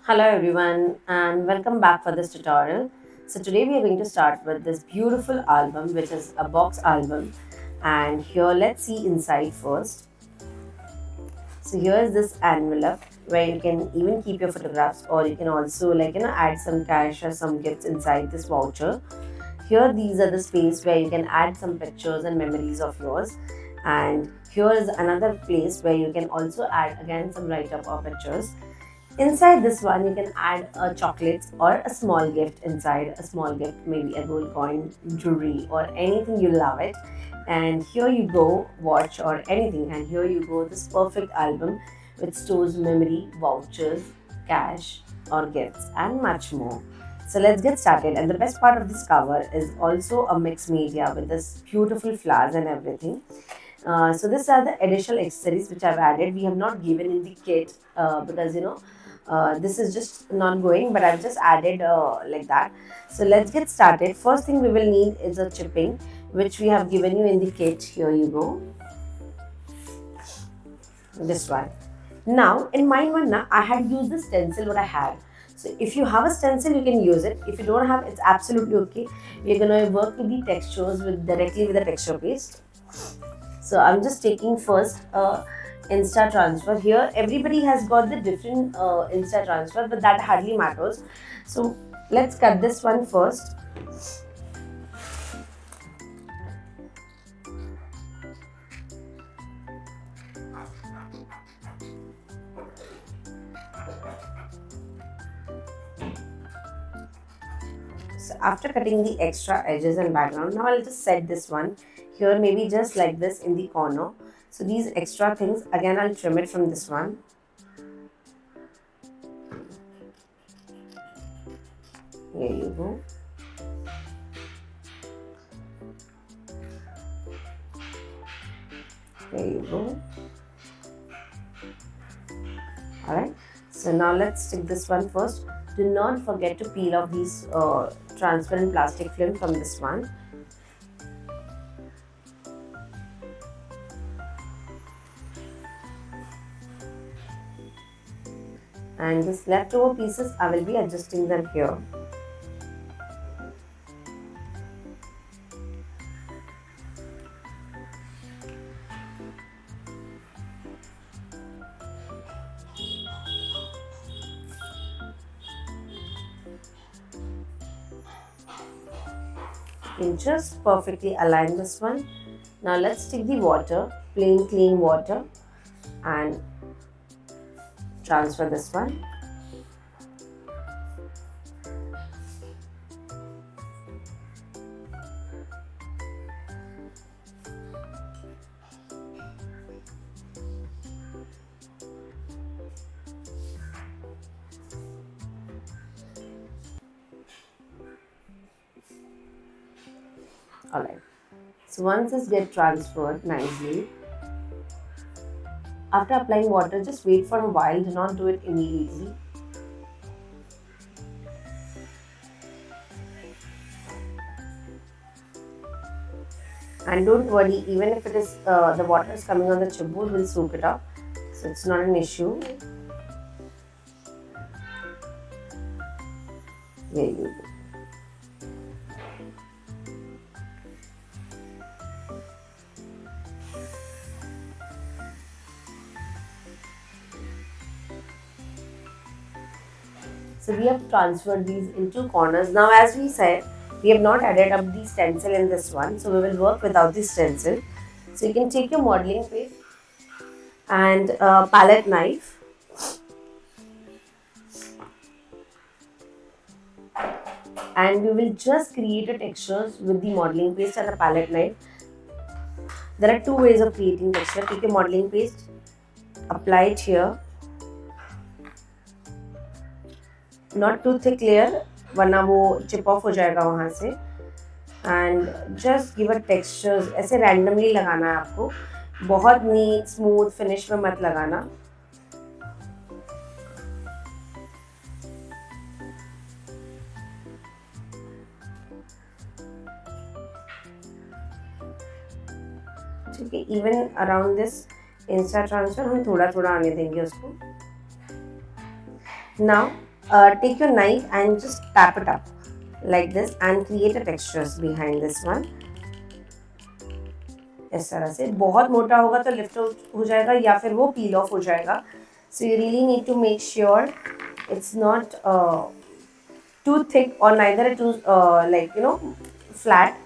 Hello everyone and welcome back for this tutorial. So today we are going to start with this beautiful album which is a box album, and here let's see inside first. So here is this envelope where you can even keep your photographs, or you can also add some cash or some gifts inside this voucher. Here these are the space where you can add some pictures and memories of yours, and here is another place where you can also add again some write up or pictures. Inside this one, you can add a chocolates or a small gift inside. A small gift, maybe a gold coin, jewelry, or anything you love it. And here you go, watch or anything. And here you go, this perfect album which stores memory, vouchers, cash, or gifts, and much more. So let's get started. And the best part of this cover is also a mixed media with this beautiful flowers and everything. So these are the additional accessories which I've added. We have not given in the kit because this is just not going, but I've just added like that. So let's get started. First thing we will need is a chipping, which we have given you in the kit. Here you go, this one. Now in mine one, I had used the stencil what I had. So if you have a stencil, you can use it. If you don't have, it's absolutely okay. We're gonna work with the textures directly with the texture paste. So I'm just taking first Insta transfer. Here everybody has got the different Insta transfer, but that hardly matters. So let's cut this one first. So after cutting the extra edges and background, now I'll just set this one here, maybe just like this in the corner. So these extra things, again I'll trim it from this one. Here you go. There you go. Alright, so now let's stick this one first. Do not forget to peel off these transparent plastic film from this one. And this leftover pieces, I will be adjusting them here. You can just perfectly align this one. Now let's take the water, plain clean water, and transfer this one. Alright, so once this gets transferred nicely, after applying water, just wait for a while, do not do it immediately. And don't worry, even if it is the water is coming on the chipboard, we'll soak it up, so it's not an issue. There you go. So we have transferred these into corners. Now as we said, we have not added up the stencil in this one, so we will work without the stencil. So you can take your modeling paste and a palette knife, and we will just create a textures with the modeling paste and a palette knife. There are two ways of creating texture. Take your modeling paste, apply it here, not too thick layer वरना वो chip off हो जाएगा वहाँ से, and just give a textures. ऐसे randomly लगाना है आपको, बहुत neat smooth finish में मत लगाना. ठीक है, even around this Insta transfer हम थोड़ा थोड़ा आने देंगे उसको. Now take your knife and just tap it up like this and create a textures behind this one. इस तरह से बहुत मोटा होगा तो लिफ्ट हो जाएगा या फिर वो पील ऑफ हो जाएगा. So you really need to make sure it's not too thick or neither too like flat.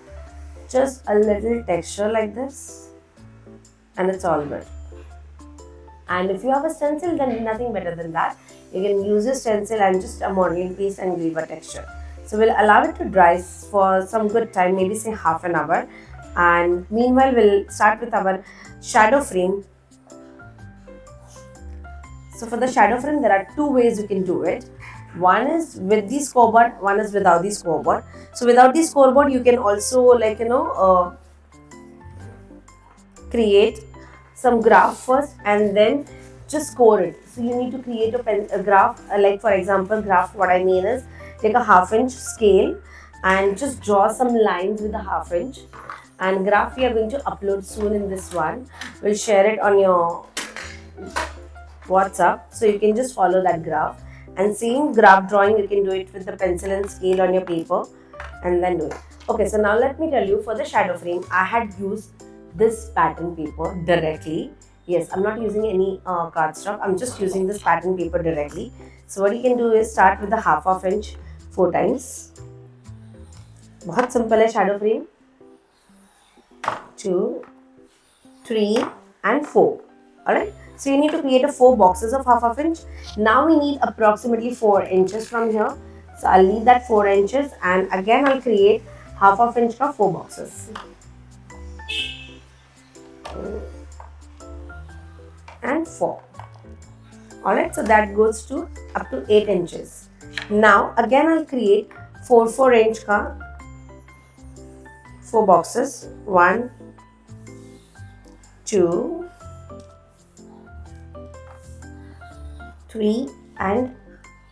Just a little texture like this and it's all good. And if you have a stencil, then nothing better than that. You can use a stencil and just a modeling piece and leave a texture. So we'll allow it to dry for some good time, maybe say half an hour. And meanwhile, we'll start with our shadow frame. So for the shadow frame, there are two ways you can do it. One is with the scoreboard, one is without the scoreboard. So without the scoreboard, you can also create some graph first and then just score it. So you need to create a graph, like for example, graph, what I mean is take a half-inch scale and just draw some lines with a half-inch. And graph we are going to upload soon in this one. We'll share it on your WhatsApp, so you can just follow that graph. And same graph drawing, you can do it with the pencil and scale on your paper and then do it. Okay, so now let me tell you, for the shadow frame, I had used this pattern paper directly. Yes, I'm not using any cardstock. I'm just using this pattern paper directly. So what you can do is start with the half inch 4 times. बहुत simple है shadow frame. 2, 3 and 4. Alright. So you need to create 4 boxes of half inch. Now we need approximately 4 inches from here. So I'll leave that 4 inches and again I'll create half inch of 4 boxes. And 4. Alright, so that goes to up to 8 inches. Now again I'll create 4 inch ka 4 boxes. 1, 2, 3 and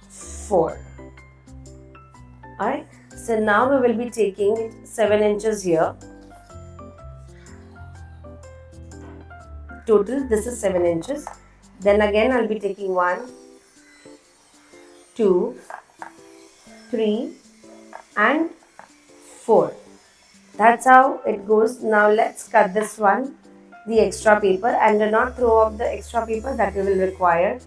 4. Alright, so now we will be taking 7 inches here. Total, this is 7 inches. Then again I'll be taking 1, 2, 3 and 4. That's how it goes. Now let's cut this one, the extra paper, and do not throw up the extra paper that we will require.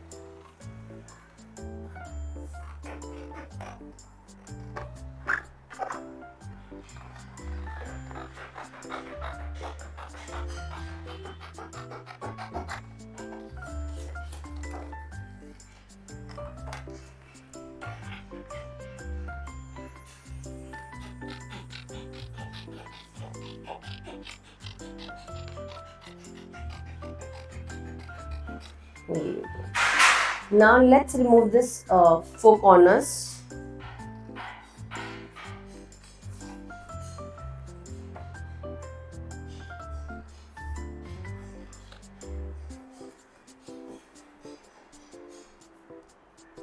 Now let's remove this 4 corners.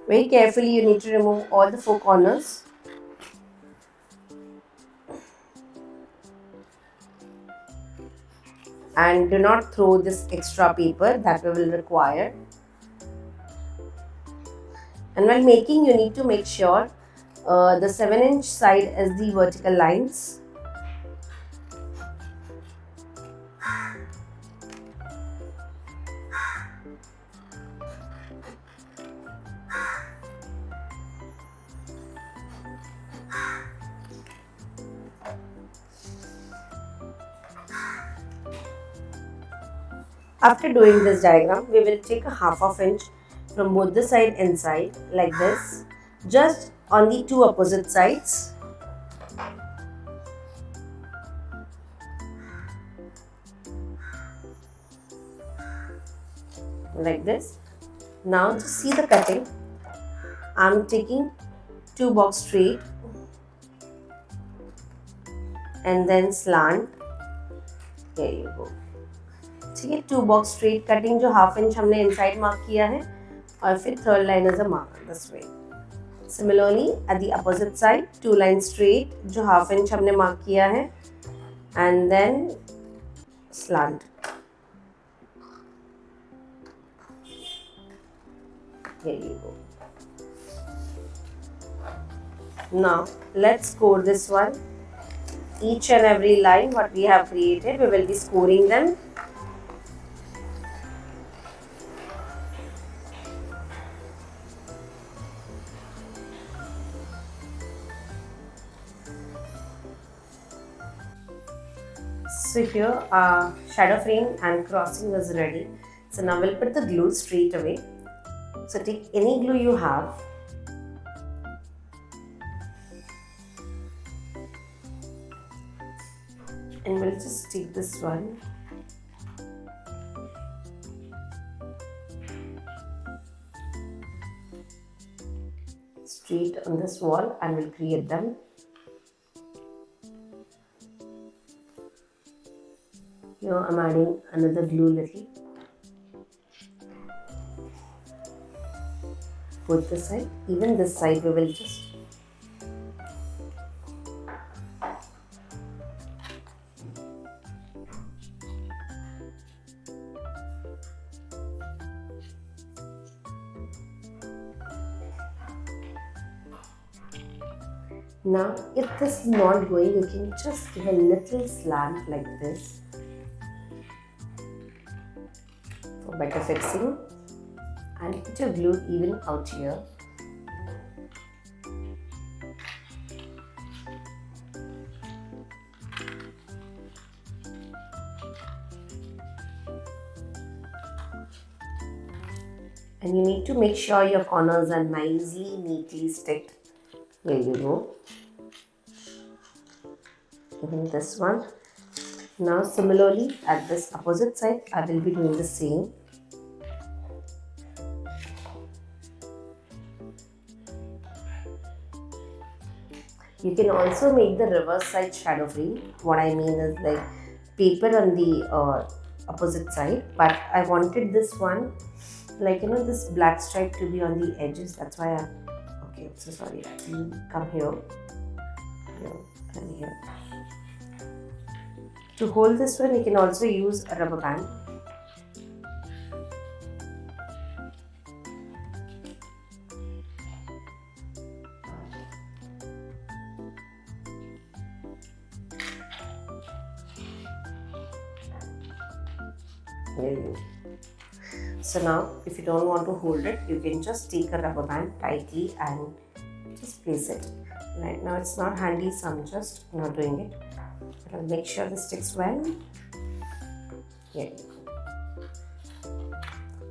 Very carefully you need to remove all the 4 corners. And do not throw this extra paper that we will require. And while making, you need to make sure the 7 inch side is the vertical lines. After doing this diagram, we will take a half inch from both the side and side like this, just on the 2 opposite sides. Like this. Now to see the cutting, I am taking 2 box straight and then slant. There you go. ठीक है, 2 box straight cutting जो half inch हमने inside mark किया है और फिर third line is a mark this way. Similarly at the opposite side 2 lines straight जो half inch हमने mark किया है and then slant. Here you go. Now let's score this one. Each and every line what we have created, we will be scoring them. So here our shadow frame and crossing is ready. So now we'll put the glue straight away. So take any glue you have. And we'll just take this one. Straight on this wall and we'll create them. Here I'm adding another glue little. Both the side, even this side we will just now if this is not going, you can just give a little slant like this for better fixing. And put your glue even out here. And you need to make sure your corners are nicely, neatly sticked. Here you go. Even this one. Now similarly at this opposite side, I will be doing the same. You can also make the reverse side shadow frame. What I mean is like paper on the opposite side, but I wanted this one, like this black stripe to be on the edges. That's why okay, so sorry. You come here, and here. To hold this one, you can also use a rubber band. So now if you don't want to hold it, you can just take a rubber band tightly and just place it. Right now it's not handy, so I'm just not doing it, but I'll make sure this sticks well. Here you go.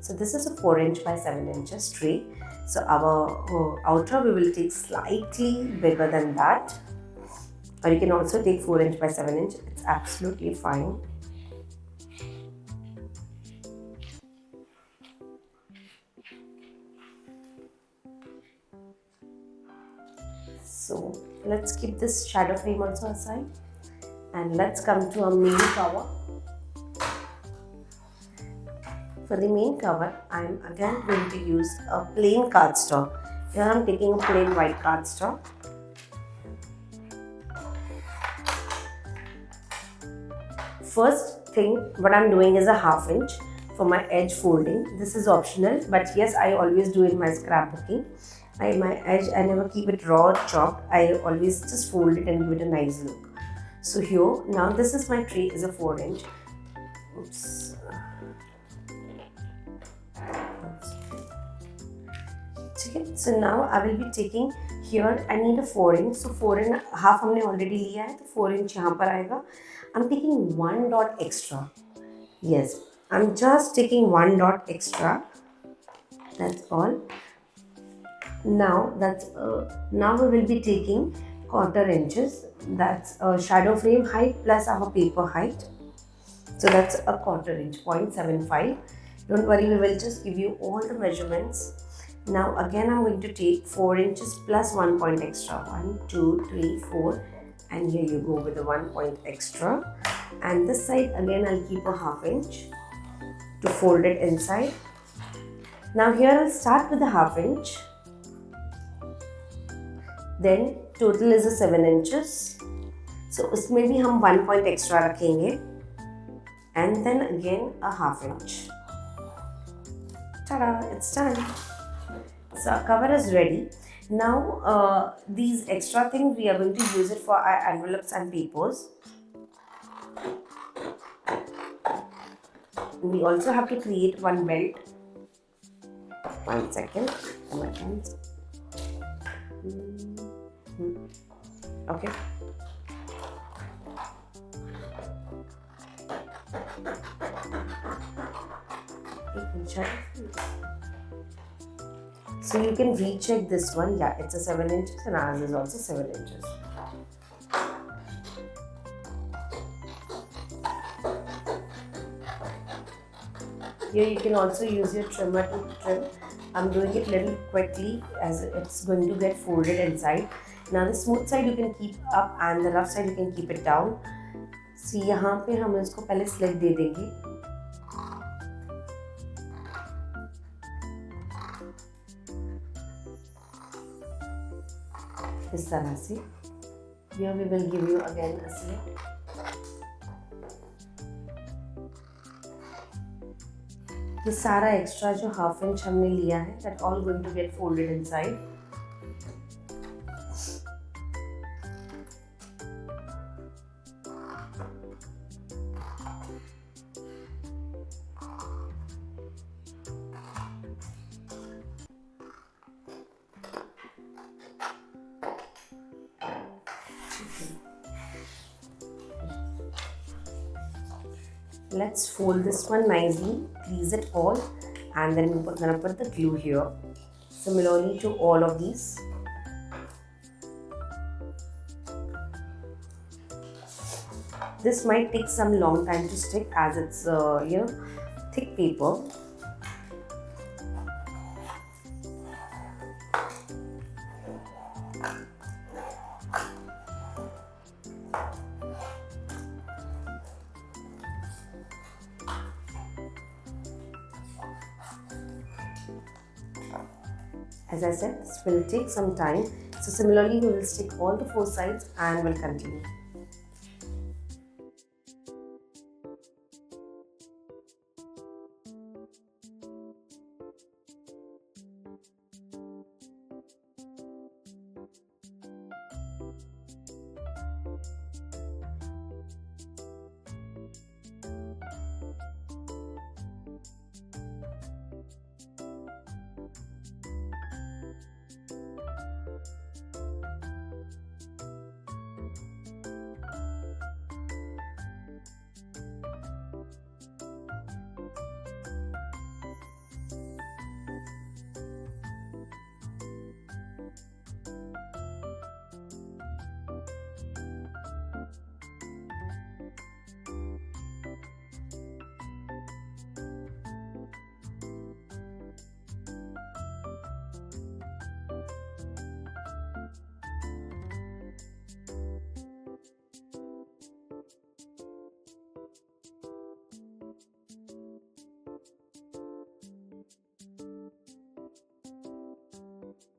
So this is a 4 inch by 7 inches tray. So our outer we will take slightly bigger than that, or you can also take 4 inch by 7 inch. It's absolutely fine. So let's keep this shadow frame also aside and let's come to our main cover. For the main cover, I am again going to use a plain cardstock. Here I am taking a plain white cardstock. First thing, what I am doing is a 1/2 inch for my edge folding. This is optional, but yes, I always do in my scrapbooking. My edge, I never keep it raw chopped. I always just fold it and give it a nice look. So here, now this is my tray is a 4 inch. Oops. Okay, so now I will be taking here, I need a 4 inch. So 4.5 हमने already लिया है, तो 4 inch यहाँ पर आएगा. I'm taking 1 dot extra. Yes, I'm just taking 1 dot extra. That's all. Now we will be taking 1/4 inches. That's a shadow frame height plus our paper height. So that's a 1/4 inch, 0.75. Don't worry, we will just give you all the measurements. Now again I'm going to take 4 inches plus 1 point extra. 1, 2, 3, 4, and here you go with the 1 point extra. And this side again I'll keep a 1/2 inch to fold it inside. Now here I'll start with the 1/2 inch. Then total is a 7 inches. So उसमें भी हम 1 point extra रखेंगे. And then again a 1/2 inch. Ta-da! It's done. So our cover is ready. Now these extra things we are going to use it for our envelopes and papers. We also have to create one belt. 1 second. Okay. So you can recheck this one. Yeah, it's a 7 inches and ours is also 7 inches. Here you can also use your trimmer to trim. I'm doing it little quickly as it's going to get folded inside. Now the smooth side you can keep up and the rough side you can keep it down. See, यहाँ पे हम इसको पहले slip दे देंगे. इस तरह से. Here we will give you again a slip. ये सारा एक्स्ट्रा जो हाफ इंच हमने लिया है that all going to get folded inside. Let's fold this one nicely, crease it all, and then we're gonna put the glue here. Similarly to all of these. This might take some long time to stick as it's thick paper. As I said, this will take some time. So similarly, we will stick all the 4 sides and we'll continue.